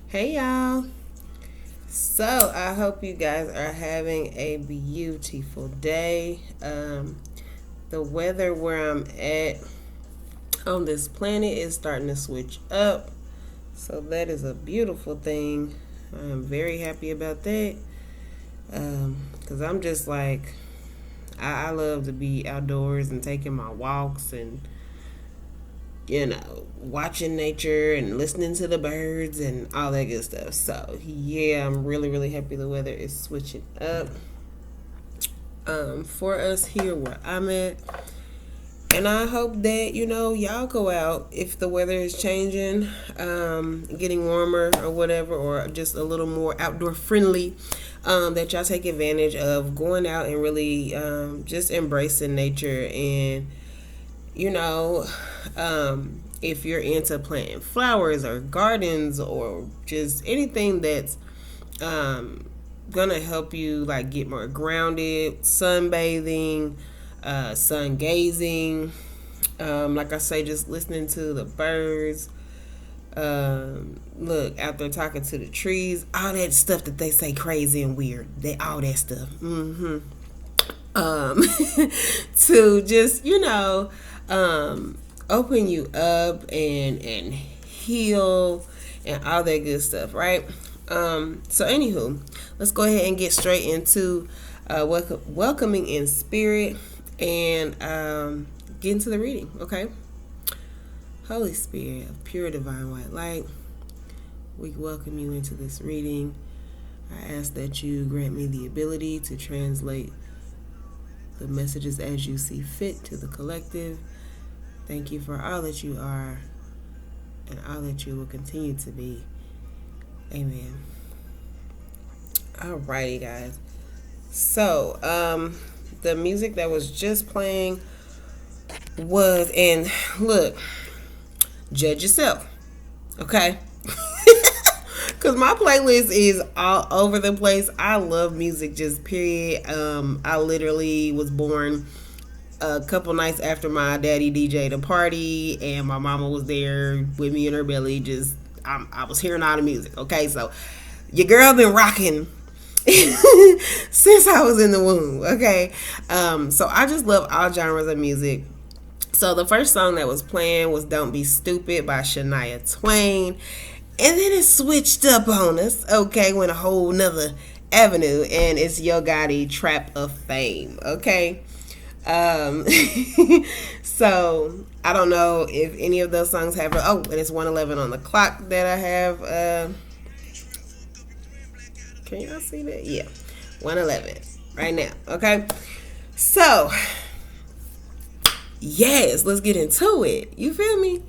Hey y'all. So I hope you guys are having a beautiful day. The weather where I'm at on this planet is starting to switch up. So that is a beautiful thing. I'm very happy about that. Because I'm just like, I love to be outdoors and taking my walks and watching nature and listening to the birds and all that good stuff. So, yeah, I'm really, really happy the weather is switching up for us here where I'm at. And I hope that, y'all go out if the weather is changing, getting warmer or whatever, or just a little more outdoor friendly, that y'all take advantage of going out and really just embracing nature and if you're into planting flowers or gardens or just anything that's gonna help you like get more grounded, sunbathing, sun gazing, like I say, just listening to the birds, look out there talking to the trees, all that stuff that they say crazy and weird, all that stuff. To just open you up and heal and all that good stuff, right? So anywho, let's go ahead and get straight into welcoming in spirit and get into the reading, okay? Holy Spirit of pure divine white light, we welcome you into this reading. I ask that you grant me the ability to translate the messages as you see fit to the collective. Thank you for all that you are and all that you will continue to be. Amen. Alrighty, guys. So, the music that was just playing was, and look, judge yourself, okay? Because my playlist is all over the place. I love music, just period. I literally was born a couple nights after my daddy DJ'd a party, and my mama was there with me in her belly. I was hearing all the music. Okay, so your girl been rocking since I was in the womb. Okay, so I just love all genres of music. So the first song that was playing was "Don't Be Stupid" by Shania Twain. And then it switched up on us, okay, went a whole nother avenue, and it's Yo Gotti, Trap of Fame, okay? So, I don't know if any of those songs have, and it's 1:11 on the clock that I have, can y'all see that? Yeah, 1:11 right now, okay? So, yes, let's get into it, you feel me?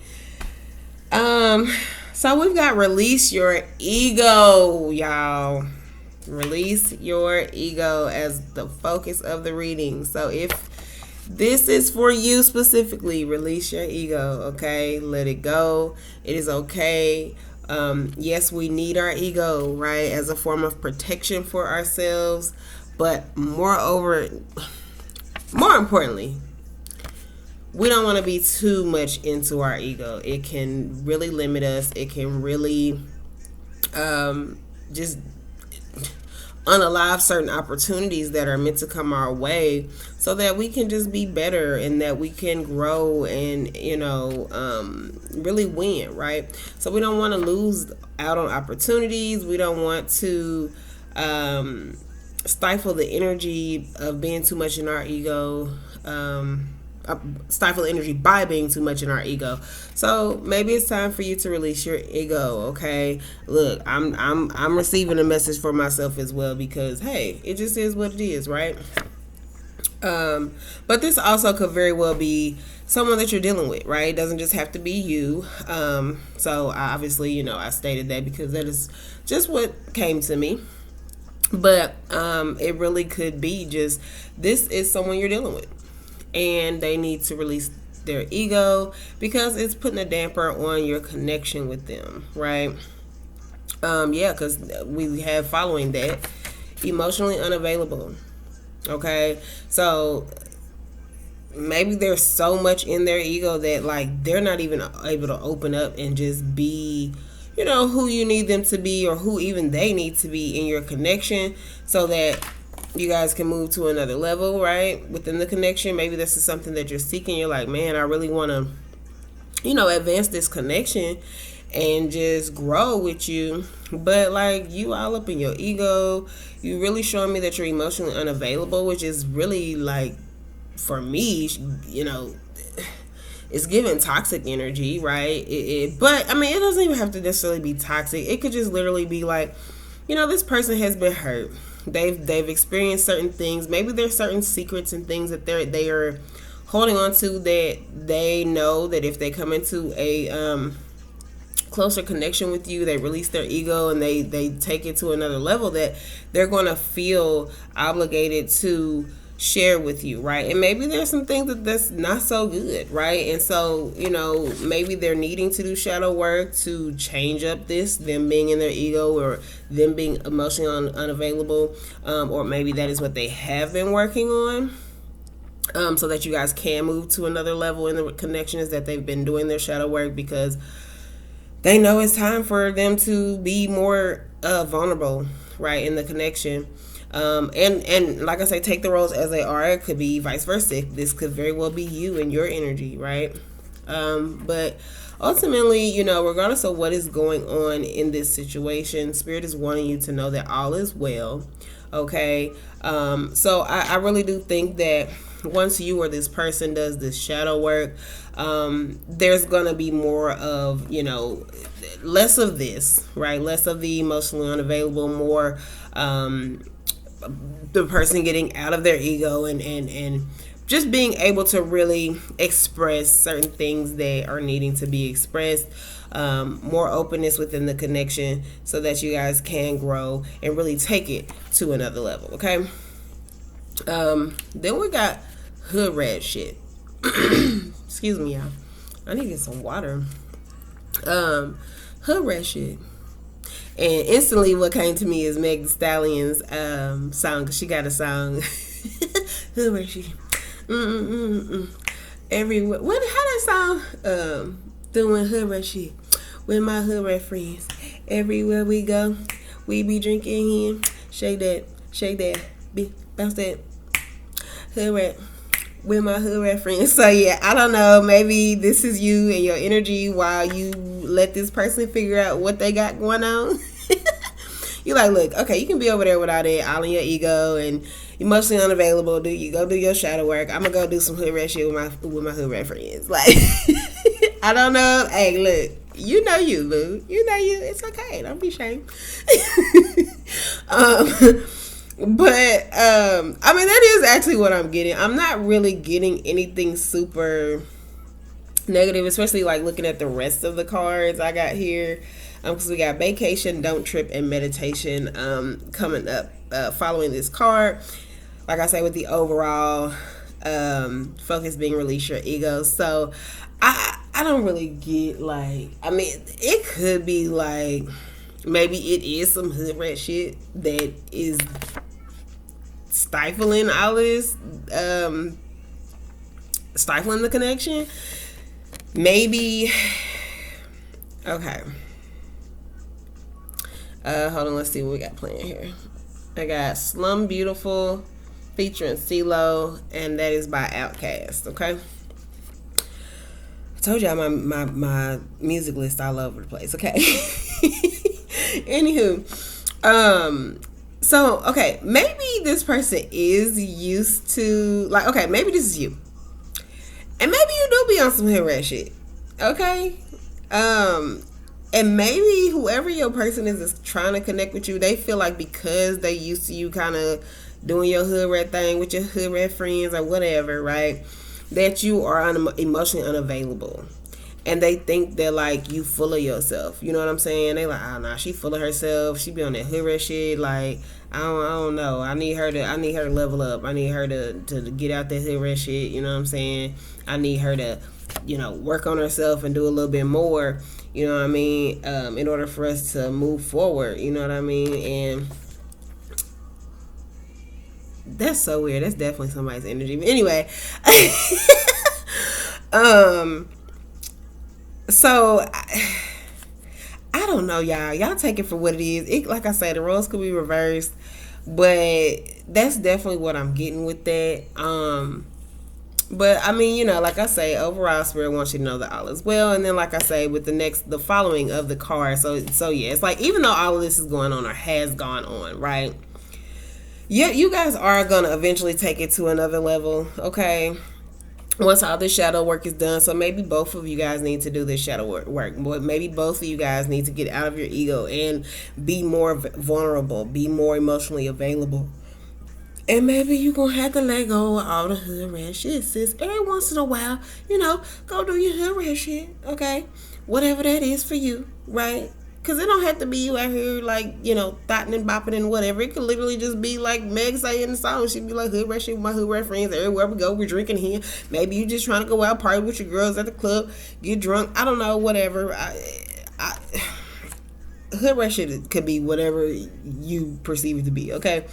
So we've got Release Your Ego, y'all. Release your ego as the focus of the reading. So if this is for you specifically, release your ego, okay? Let it go. It is okay. Yes, we need our ego, right, as a form of protection for ourselves. But more importantly, we don't want to be too much into our ego. It can really limit us. It can really just unalive certain opportunities that are meant to come our way so that we can just be better and that we can grow and, really win, right? So we don't want to lose out on opportunities. We don't want to stifle the energy of being too much in our ego. Stifle energy by being too much in our ego. So maybe it's time for you to release your ego, okay? Look, I'm receiving a message for myself as well because hey, it just is what it is, right? But this also could very well be someone that you're dealing with, right? It doesn't just have to be you. So obviously, I stated that because that is just what came to me. But it really could be just this is someone you're dealing with. And they need to release their ego because it's putting a damper on your connection with them, right? Because we have following that emotionally unavailable. Okay, so maybe there's so much in their ego that like they're not even able to open up and just be, who you need them to be, or who even they need to be in your connection, so that you guys can move to another level, right, within the connection. Maybe this is something that you're seeking. You're like, man, I really want to, advance this connection and just grow with you, but like you all up in your ego. You really showing me that you're emotionally unavailable, which is really like, for me, it's giving toxic energy, right? But I mean, it doesn't even have to necessarily be toxic. It could just literally be like, this person has been hurt. They've experienced certain things. Maybe there's certain secrets and things that they are holding on to, that they know that if they come into a closer connection with you, they release their ego and they take it to another level, that they're going to feel obligated to share with you, right? And maybe there's some things that's not so good, right? And so, maybe they're needing to do shadow work to change up them being in their ego, or them being emotionally unavailable, or maybe that is what they have been working on, so that you guys can move to another level in the connection, is that they've been doing their shadow work because they know it's time for them to be more vulnerable, right, in the connection. And like I say, take the roles as they are. It could be vice versa. This could very well be you and your energy, right? But ultimately, regardless of what is going on in this situation, Spirit is wanting you to know that all is well. Okay. So I really do think that once you or this person does this shadow work, there's gonna be more of, less of this, right? Less of the emotionally unavailable, more the person getting out of their ego, and just being able to really express certain things that are needing to be expressed. More openness within the connection, so that you guys can grow and really take it to another level. Okay. Then we got hood rat shit. Excuse me, y'all. I need to get some water. Hood rat shit. And instantly what came to me is Meg Thee Stallion's song, because she got a song. Hood rat shit. Everywhere. How that song? Doing hood rat shit with my hood rat friends. Everywhere we go, we be drinking here. Shake that, bounce that. Hood rat with my hood rat friends. So yeah, I don't know. Maybe this is you and your energy while you let this person figure out what they got going on. You're like, look, okay, you can be over there without it, all in your ego and emotionally unavailable. You go do your shadow work. I'm gonna go do some hood rat shit with my hood rat friends. Like, I don't know. Hey, look, you know you, boo. You know you. It's okay. Don't be ashamed. But I mean, that is actually what I'm getting. I'm not really getting anything super negative, especially like looking at the rest of the cards I got here. Because we got vacation, don't trip, and meditation coming up following this card. Like I say, with the overall focus being release your ego. So I don't really get, like, I mean, it could be like maybe it is some hood rat shit that is stifling all this, stifling the connection. Maybe. Okay. Hold on, let's see what we got playing here. I got Slum Beautiful featuring CeeLo, and that is by Outkast. Okay. I told y'all my music list all over the place. Okay. Anywho, so okay, maybe this person is used to, like, okay, maybe this is you, and maybe you do be on some hood rat shit. Okay. And maybe whoever your person is trying to connect with you, they feel like because they used to you kind of doing your hood rat thing with your hood rat friends or whatever, right, that you are emotionally unavailable. And they think they're like, you full of yourself. You know what I'm saying? They like, oh, nah, she full of herself. She be on that hood rat shit. Like, I don't know. I need her to level up. I need her to get out that hood rat shit. You know what I'm saying? I need her to, work on herself and do a little bit more. You know what I mean? In order for us to move forward. You know what I mean? And That's so weird. That's definitely somebody's energy. But anyway, um, so I don't know, y'all. Y'all take it for what it is. Like I said, the roles could be reversed, but that's definitely what I'm getting with that. But I mean, like I say, overall, Spirit wants you to know that all is well. And then, like I say, with the following of the card. So yeah, it's like even though all of this is going on or has gone on, right? Yeah, you guys are gonna eventually take it to another level, okay? Once all this shadow work is done, so maybe both of you guys need to do this shadow work. But maybe both of you guys need to get out of your ego and be more vulnerable, be more emotionally available. And maybe you gonna have to let go of all the hood rat shit, sis. Every once in a while, go do your hood rat shit, okay? Whatever that is for you, right? Because it don't have to be you out here like, thotting and bopping and whatever. It could literally just be like Meg say in the song. She'd be like, hood rat shit with my hood rat friends. Everywhere we go, we're drinking here. Maybe you just trying to go out, party with your girls at the club, get drunk. I don't know, whatever. Hood rat shit could be whatever you perceive it to be, okay?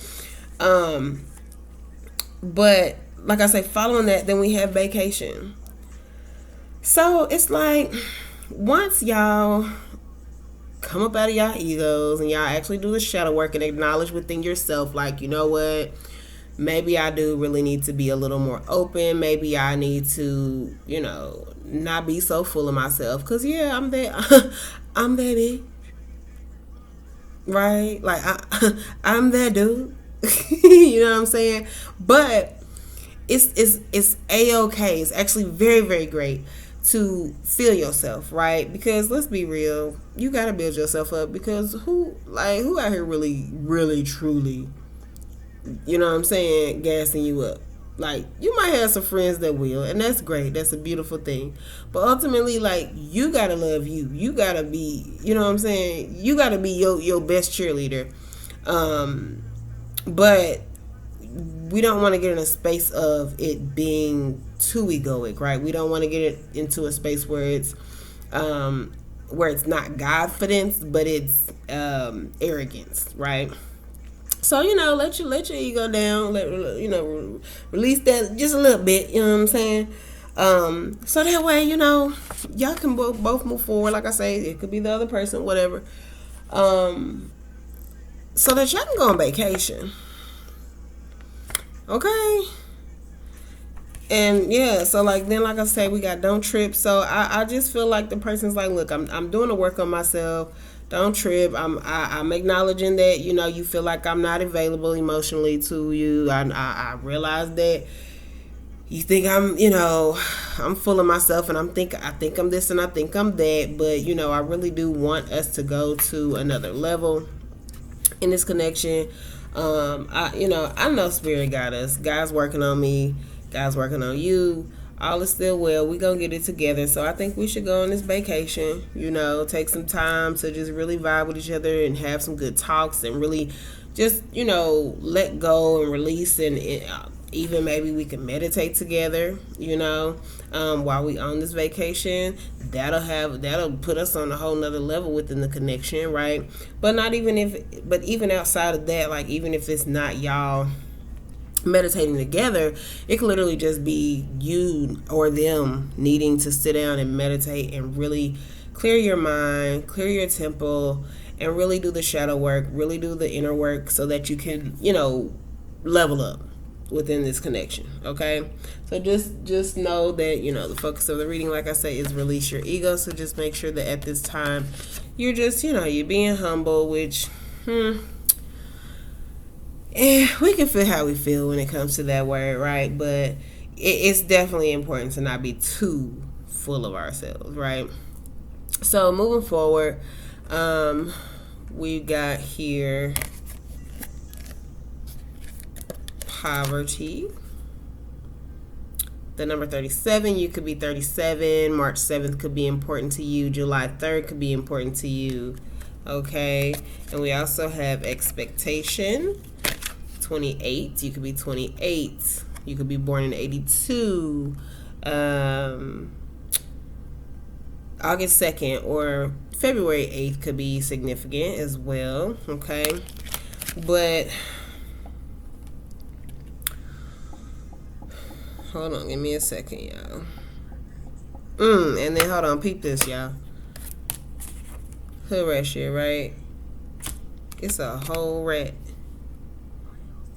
But like I say, following that, then we have vacation. So it's like once y'all come up out of y'all egos and y'all actually do the shadow work and acknowledge within yourself, like, you know what, maybe I do really need to be a little more open. Maybe I need to, not be so full of myself. Cause yeah, I'm that I'm that bitch. Right? Like I'm that dude. You know what I'm saying? But it's a-okay. It's actually very, very great to feel yourself, right? Because let's be real, you gotta build yourself up, because who out here really, really, truly, you know what I'm saying, gassing you up? Like, you might have some friends that will, and that's great. That's a beautiful thing. But ultimately, like, you gotta love you. You gotta be, you know what I'm saying? You gotta be your best cheerleader. But we don't want to get in a space of it being too egoic, right? We don't want to get it into a space where it's not confidence, but it's arrogance, right? So let your ego down, release that just a little bit. You know what I'm saying? So that way, y'all can both move forward. Like I say, it could be the other person, whatever. So that y'all can go on vacation. Okay. And yeah, so like I say, we got don't trip. So I just feel like the person's like, look, I'm doing the work on myself. Don't trip. I'm acknowledging that you feel like I'm not available emotionally to you. I realize that you think I'm full of myself, and I think I'm this and I think I'm that. But I really do want us to go to another level in this connection. I know Spirit got us. God's working on me. God's working on you. All is still well. We gonna get it together. So I think we should go on this vacation. Take some time to just really vibe with each other and have some good talks and really just let go and release, and even maybe we can meditate together. While we on this vacation, that'll put us on a whole nother level within the connection, right? But even outside of that, like even if it's not y'all meditating together, it could literally just be you or them needing to sit down and meditate and really clear your mind, clear your temple, and really do the shadow work, really do the inner work, so that you can level up within this connection. Okay, so just know that the focus of the reading, like I say, is release your ego. So just make sure that at this time you're just you're being humble, which we can feel how we feel when it comes to that word, right? But it's definitely important to not be too full of ourselves, right? So moving forward, we got here poverty. The number 37, you could be 37. March 7th could be important to you. July 3rd could be important to you. Okay. And we also have expectation. 28, you could be 28. You could be born in 82. August 2nd or February 8th could be significant as well. Okay. But Hold on, give me a second, y'all. And then hold on, peep this, y'all. Hood rat shit, right? It's a whole rat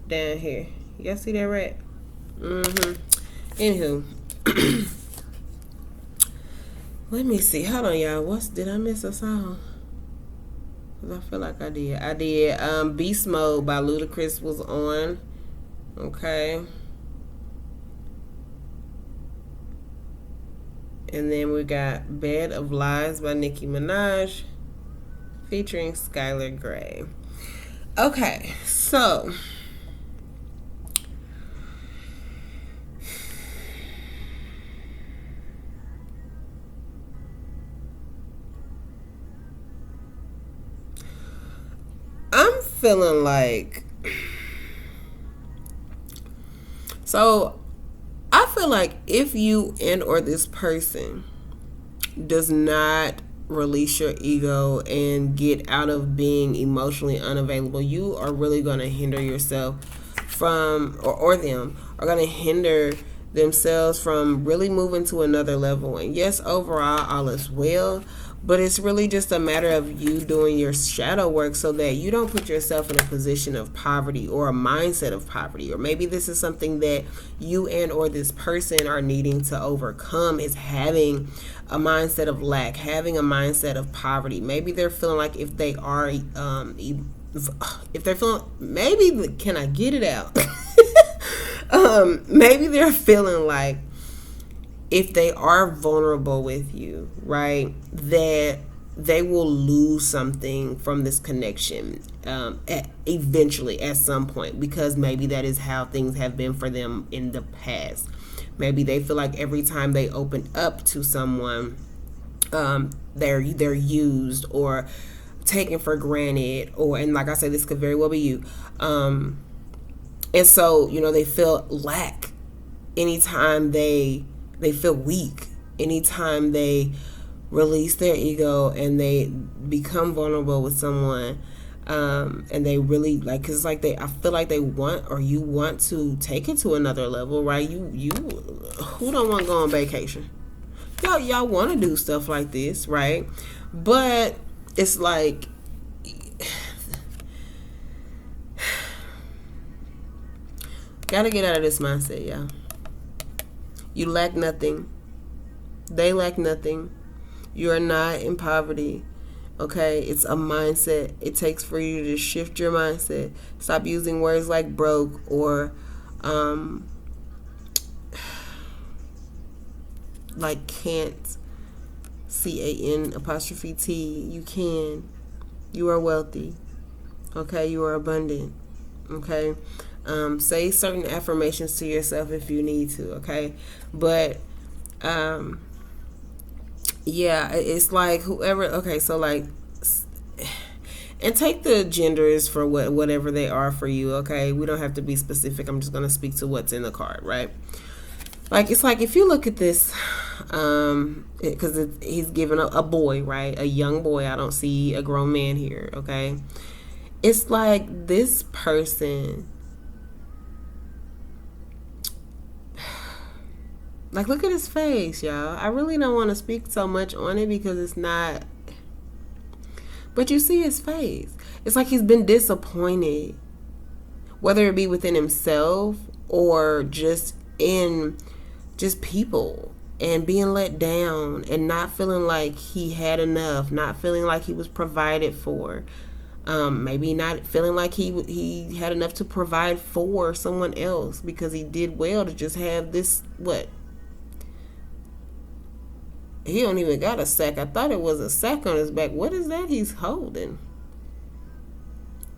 down here. Y'all see that rat? Anywho. Let me see. Hold on, y'all. Did I miss a song? Cause I feel like I did. I did. Beast Mode by Ludacris was on. Okay. And then we got Bed of Lies by Nicki Minaj featuring Skylar Grey. Okay, so I'm feeling like, so I feel like if you and or this person does not release your ego and get out of being emotionally unavailable, you are really going to hinder yourself from, or them are going to hinder themselves from really moving to another level. And yes, overall, all is well, but it's really just a matter of you doing your shadow work so that you don't put yourself in a position of poverty or a mindset of poverty. Or maybe this is something that you and or this person are needing to overcome, is having a mindset of lack, having a mindset of poverty. Maybe they're feeling like if they're feeling, maybe, can I get it out? Maybe they're feeling like if they are vulnerable with you, right, that they will lose something from this connection eventually at some point, because maybe that is how things have been for them in the past. Maybe they feel like every time they open up to someone, they're used or taken for granted, and like I said, this could very well be you. And so, they feel lack anytime they feel weak, anytime they release their ego and they become vulnerable with someone, and they really cause I feel like they want, or you want to take it to another level, right? You who don't want to go on vacation? Y'all want to do stuff like this, right? But it's like, gotta get out of this mindset, y'all. You lack nothing. They lack nothing. You are not in poverty. Okay? It's a mindset. It takes for you to shift your mindset. Stop using words like broke or like can't. CAN''T. You can. You are wealthy. Okay? You are abundant. Okay? Say certain affirmations to yourself if you need to, okay? But, yeah, it's like whoever, okay, so and take the genders for whatever they are for you, okay? We don't have to be specific. I'm just going to speak to what's in the card, right? It's like if you look at this, because he's given a boy, right? A young boy. I don't see a grown man here, okay? It's like this person, look at his face, y'all. I really don't want to speak so much on it because it's not, but you see his face. It's like he's been disappointed, whether it be within himself or just in people, and being let down and not feeling like he had enough, not feeling like he was provided for. Maybe not feeling like he had enough to provide for someone else because he did well to just have this, he don't even got a sack. I thought it was a sack on his back. What is that he's holding?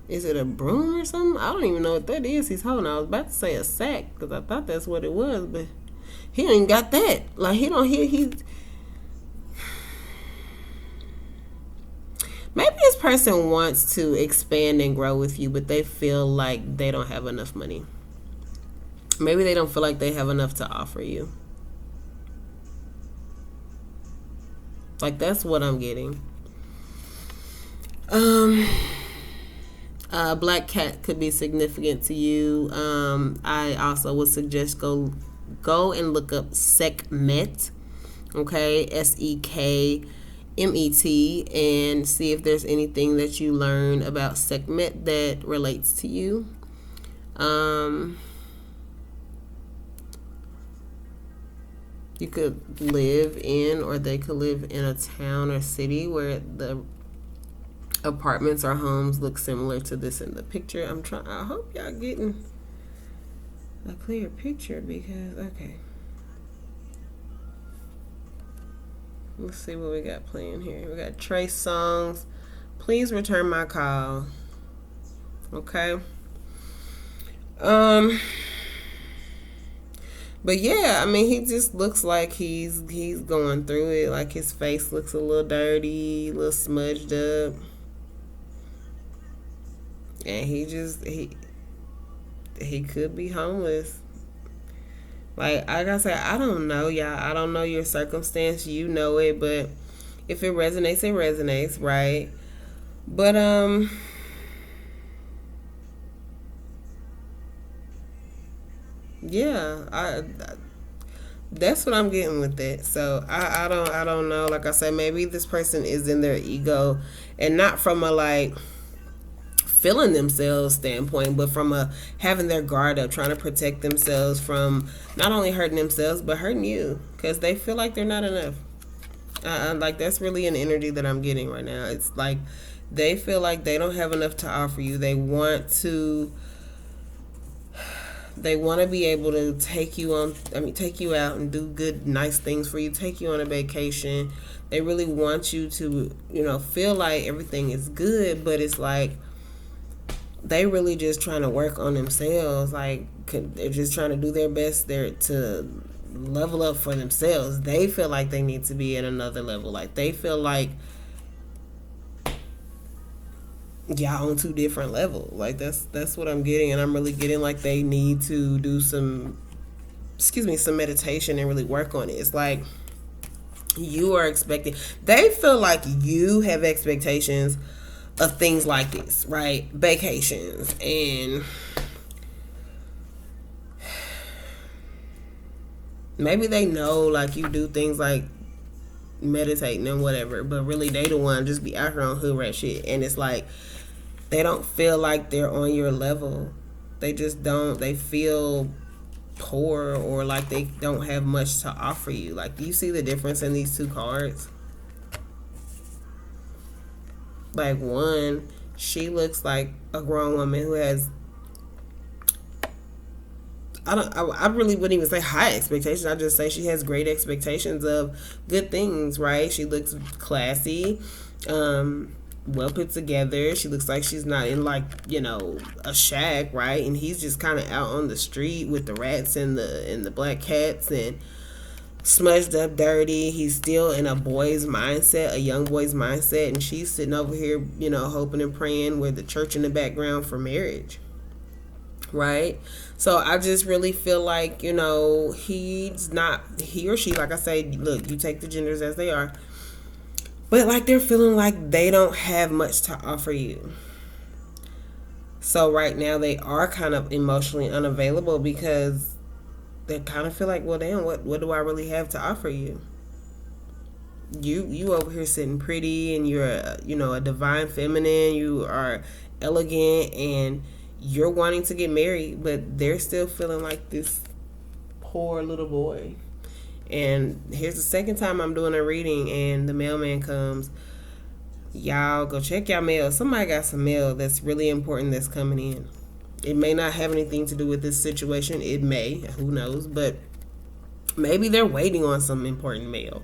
Is it a broom or something? I don't even know what that is he's holding. I was about to say a sack because I thought that's what it was, but he ain't got that. Maybe this person wants to expand and grow with you, but they feel like they don't have enough money. Maybe they don't feel like they have enough to offer you. That's what I'm getting. Black cat could be significant to you. I also would suggest go go and look up Sekhmet, okay, Sekmet, and see if there's anything that you learn about Sekhmet that relates to you. You could live in, or they could live in a town or city where the apartments or homes look similar to this in the picture. I hope y'all getting a clear picture because, okay. Let's see what we got playing here. We got Trey Songz. Please return my call. Okay. But yeah, I mean, he just looks like he's going through it. Like his face looks a little dirty, a little smudged up, and he could be homeless. Like I said, I don't know, y'all. I don't know your circumstance. You know it, but if it resonates, it resonates, right? But yeah, that's what I'm getting with that. So I don't know. Like I said, maybe this person is in their ego, and not from a like feeling themselves standpoint, but from a having their guard up, trying to protect themselves from not only hurting themselves but hurting you because they feel like they're not enough. Like that's really an energy that I'm getting right now. It's like they feel like they don't have enough to offer you. They want to be able to take you out and do good, nice things for you, take you on a vacation. They really want you to, feel like everything is good, but it's like they really just trying to work on themselves. Like they're just trying to do their best there to level up for themselves. They feel like they need to be at another level. Like they feel like y'all on two different levels. Like that's what I'm getting, and I'm really getting like they need to do some meditation and really work on it. It's like you are expecting, they feel like you have expectations of things like this, right? Vacations, and maybe they know like you do things like meditating and whatever, but really they the one just be out here on hood rat shit, and it's like they don't feel like they're on your level. They just don't. They feel poor or like they don't have much to offer you. Like, do you see the difference in these two cards? Like, one, she looks like a grown woman who has, I really wouldn't even say high expectations. I just say she has great expectations of good things, right? She looks classy, well put together. She looks like she's not in like, a shack, right? And he's just kind of out on the street with the rats and the black cats and smudged up, dirty. He's still in a boy's mindset, a young boy's mindset, and she's sitting over here, hoping and praying with the church in the background for marriage, right? So I just really feel like, he or she, like I say, look, you take the genders as they are, but like they're feeling like they don't have much to offer you. So right now they are kind of emotionally unavailable because they kind of feel like, well, damn, what do I really have to offer you? You over here sitting pretty, and you're a divine feminine. You are elegant, and you're wanting to get married, but they're still feeling like this poor little boy. And here's the second time I'm doing a reading, and the mailman comes. Y'all go check y'all mail. Somebody got some mail that's really important that's coming in. It may not have anything to do with this situation. It may, who knows, but maybe they're waiting on some important mail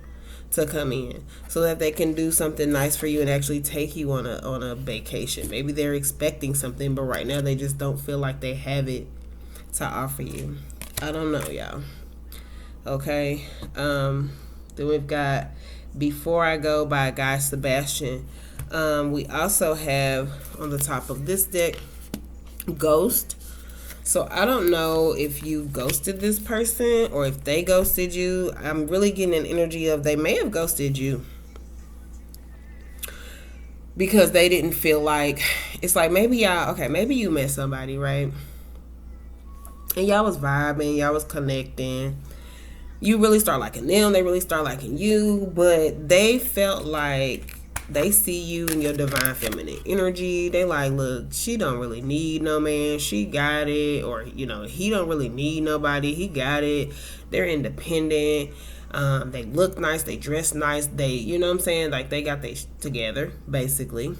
to come in so that they can do something nice for you and actually take you on a vacation. Maybe they're expecting something, but right now they just don't feel like they have it to offer you. I don't know, y'all. Okay. Then we've got Before I Go by Guy Sebastian. We also have on the top of this deck Ghost. So I don't know if you ghosted this person or if they ghosted you. I'm really getting an energy of they may have ghosted you because they didn't feel like, it's like maybe maybe you met somebody, right? and y'all was vibing, y'all was connecting. You really start liking them, they really start liking you, but they felt like they see you in your divine feminine energy. They like, look, she don't really need no man, she got it. Or, he don't really need nobody, he got it. They're independent. They look nice, they dress nice, they, you know what I'm saying, like they got they together basically.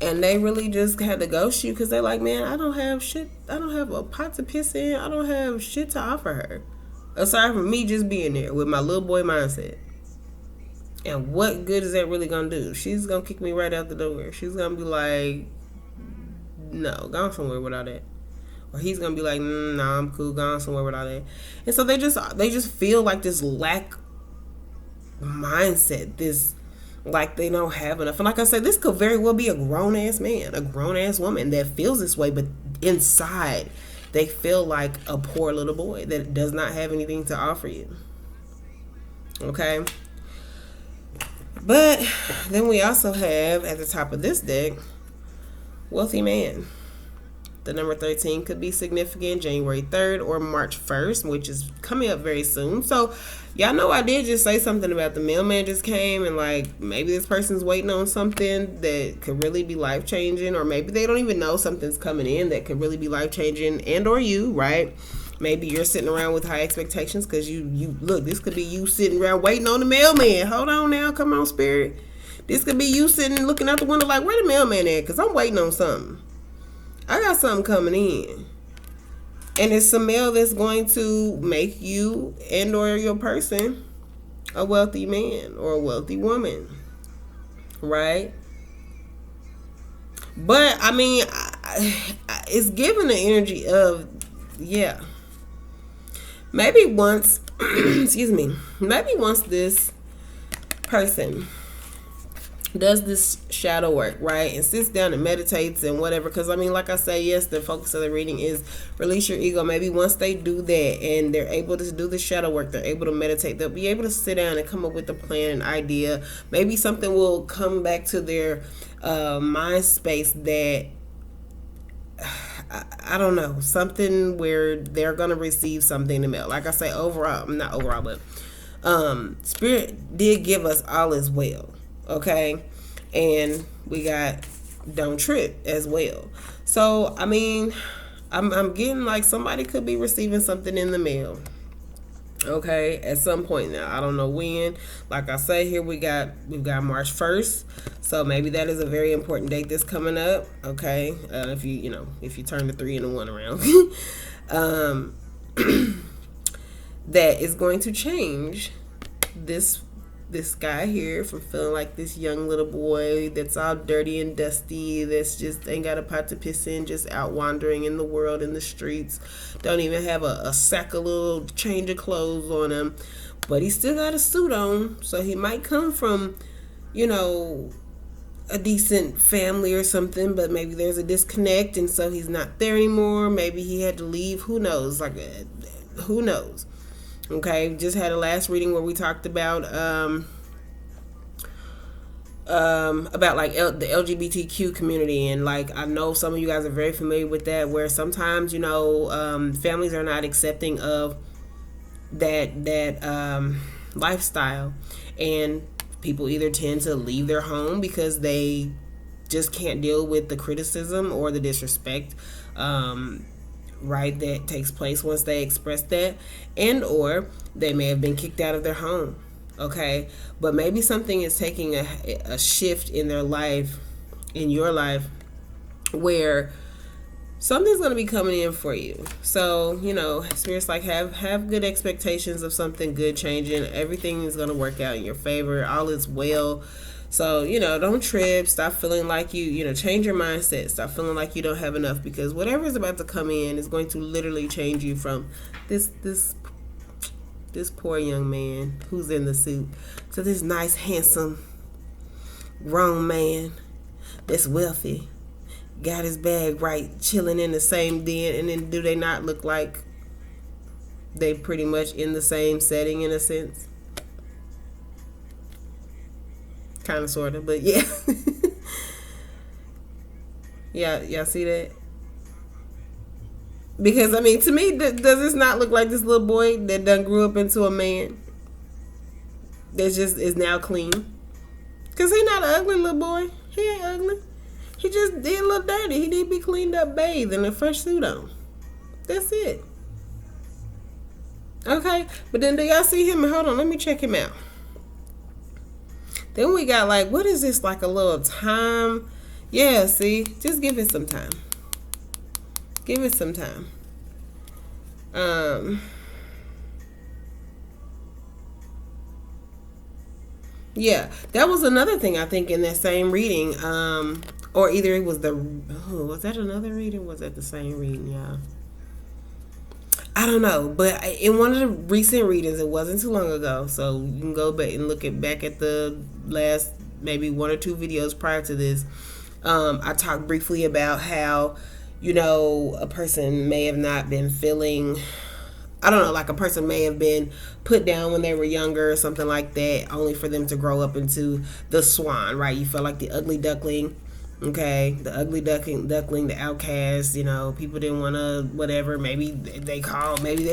And they really just had to ghost you because they're like, man, I don't have shit, I don't have a pot to piss in, I don't have shit to offer her aside from me just being there with my little boy mindset. And what good is that really gonna do? She's gonna kick me right out the door. She's gonna be like, no, go somewhere without that. Or he's gonna be like, no, I'm cool, go somewhere without that. And so they just feel like this lack mindset, this like they don't have enough. And like I said, this could very well be a grown ass man, a grown ass woman that feels this way, but inside they feel like a poor little boy that does not have anything to offer you. Okay? But then we also have at the top of this deck, wealthy man. The number 13 could be significant January 3rd or March 1st, which is coming up very soon. So, y'all know I did just say something about the mailman just came, and like maybe this person's waiting on something that could really be life changing, or maybe they don't even know something's coming in that could really be life changing, and or you, right? Maybe you're sitting around with high expectations because you look, this could be you sitting around waiting on the mailman. Hold on now, come on, spirit. This could be you sitting looking out the window like, where the mailman at? Because I'm waiting on something. I got something coming in. And it's some mail that's going to make you and or your person a wealthy man or a wealthy woman. Right? But, I mean, it's given the energy of, yeah. Maybe once, maybe once this person does this shadow work, right, and sits down and meditates and whatever, because I mean, like I say, yes, the focus of the reading is release your ego. Maybe once they do that and they're able to do the shadow work, they're able to meditate, they'll be able to sit down and come up with a plan, an idea. Maybe something will come back to their mind space that I don't know, something where they're gonna receive something in the mail. Like I say, overall, not overall, but Spirit did give us all as well. Okay, and we got don't trip as well. So I mean, I'm getting like somebody could be receiving something in the mail. Okay, at some point now, I don't know when. Like I say, here we've got March 1st, so maybe that is a very important date that's coming up. Okay, if you turn the 3 and the 1 around, that is going to change this guy here from feeling like this young little boy that's all dirty and dusty, that's just ain't got a pot to piss in, just out wandering in the world, in the streets, don't even have a sack of little change of clothes on him, but he still got a suit on. So he might come from, a decent family or something, but maybe there's a disconnect, and so he's not there anymore. Maybe he had to leave. Who knows? Who knows? Okay, just had a last reading where we talked about like the LGBTQ community, and like I know some of you guys are very familiar with that, where sometimes families are not accepting of that lifestyle, and people either tend to leave their home because they just can't deal with the criticism or the disrespect right, that takes place once they express that, and or they may have been kicked out of their home. Okay, but maybe something is taking a shift in their life, in your life, where something's going to be coming in for you. So Spirit's like, have good expectations of something good changing. Everything is going to work out in your favor. All is well. So, don't trip. Stop feeling like you change your mindset. Stop feeling like you don't have enough, because whatever is about to come in is going to literally change you from this poor young man who's in the suit to this nice, handsome, grown man that's wealthy, got his bag right, chilling in the same den. And then do they not look like they pretty much in the same setting in a sense? Kind of, sort of, but yeah. Yeah, y'all see that? Because I mean, to me, does this not look like this little boy that done grew up into a man that just is now clean? Cause he not an ugly little boy. He ain't ugly. He just did a little dirty. He need to be cleaned up, bathed, and a fresh suit on. That's it. Okay, but then do y'all see him? Hold on, let me check him out. Then we got like, what is this? Like a little time? Yeah, see, just give it some time. Give it some time. Yeah, that was another thing I think in that same reading. Or either it was was that another reading? Was that the same reading? Yeah. I don't know, but in one of the recent readings, it wasn't too long ago, so you can go back and look back at the last maybe one or two videos prior to this. I talked briefly about how, a person may have not been feeling, I don't know, like a person may have been put down when they were younger or something like that, only for them to grow up into the swan, right? You felt like the ugly duckling. Okay, the ugly duckling, the outcast. People didn't want to, whatever. Maybe they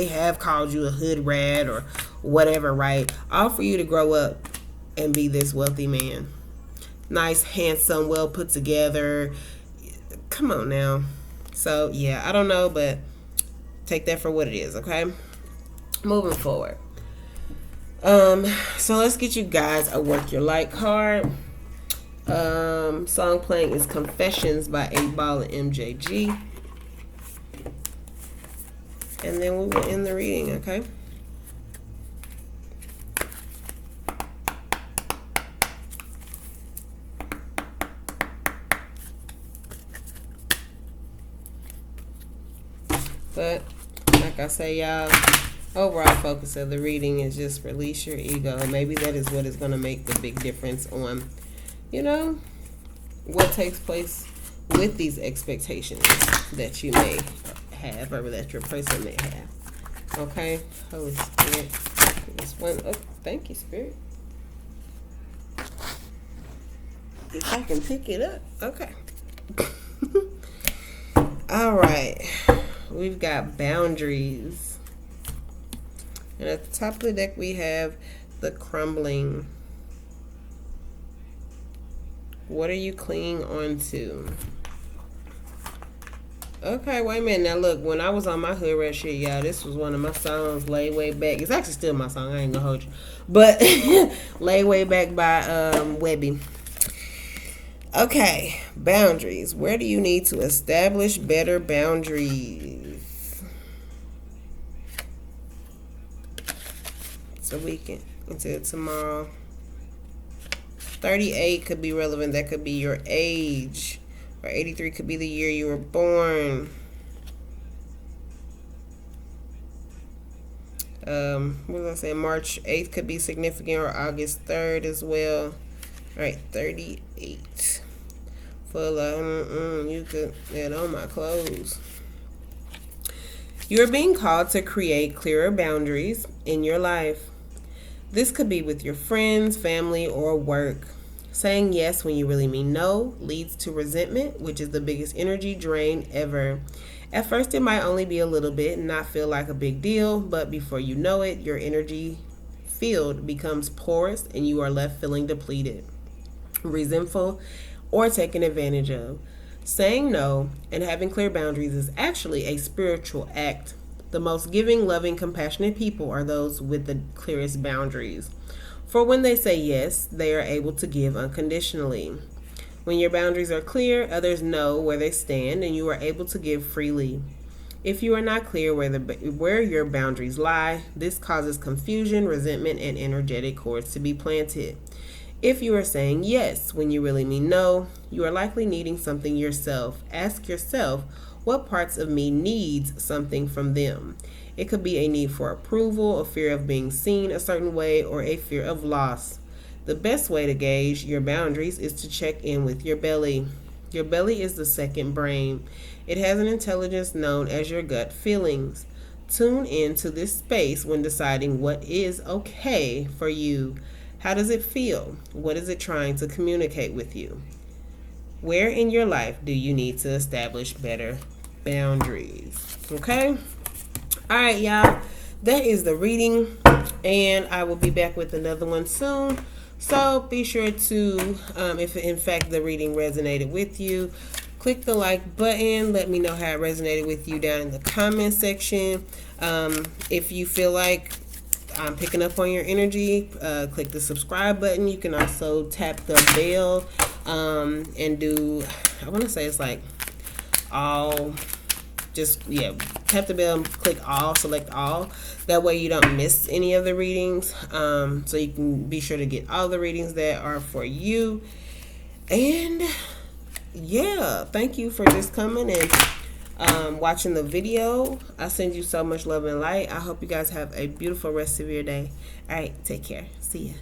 have called you a hood rat or whatever, right? All for you to grow up and be this wealthy man, nice, handsome, well put together. Come on now. So yeah, I don't know, but take that for what it is. Okay, moving forward. So let's get you guys a work your light card. Song playing is Confessions by 8Ball and MJG. And then we will end the reading, okay? But, like I say, y'all, overall focus of the reading is just release your ego. Maybe that is what is going to make the big difference on what takes place with these expectations that you may have or that your person may have. Okay? Holy Spirit. This one. Oh, thank you, Spirit. If I can pick it up. Okay. All right. We've got boundaries. And at the top of the deck, we have the crumbling. What are you clinging on to? Okay, wait a minute. Now, look, when I was on my hood rat shit, y'all, this was one of my songs way back. It's actually still my song. I ain't gonna hold you. But lay way back by Webby. Okay, boundaries. Where do you need to establish better boundaries? It's a weekend until tomorrow. 38 could be relevant. That could be your age. Or 83 could be the year you were born. What was I saying? March 8th could be significant, or August 3rd as well. All right, 38. Full of, you could add on my clothes. You are being called to create clearer boundaries in your life. This could be with your friends, family, or work. Saying yes when you really mean no leads to resentment, which is the biggest energy drain ever. At first, it might only be a little bit and not feel like a big deal, but before you know it, your energy field becomes porous and you are left feeling depleted, resentful, or taken advantage of. Saying no and having clear boundaries is actually a spiritual act. The most giving, loving, compassionate people are those with the clearest boundaries. For when they say yes, they are able to give unconditionally. When your boundaries are clear, others know where they stand and you are able to give freely. If you are not clear where your boundaries lie, this causes confusion, resentment, and energetic cords to be planted. If you are saying yes when you really mean no, you are likely needing something yourself. Ask yourself, what parts of me needs something from them? It could be a need for approval, a fear of being seen a certain way, or a fear of loss. The best way to gauge your boundaries is to check in with your belly. Your belly is the second brain. It has an intelligence known as your gut feelings. Tune in to this space when deciding what is okay for you. How does it feel? What is it trying to communicate with you? Where in your life do you need to establish better boundaries. Okay? All right, y'all. That is the reading, and I will be back with another one soon. So be sure to, if in fact the reading resonated with you, click the like button. Let me know how it resonated with you down in the comment section. If you feel like I'm picking up on your energy, click the subscribe button. You can also tap the bell and do, I want to say it's like all, just, yeah, tap the bell and click all, select all. That way you don't miss any of the readings. So you can be sure to get all the readings that are for you. And yeah, thank you for just coming and watching the video. I send you so much love and light. I hope you guys have a beautiful rest of your day. All right, take care. See ya.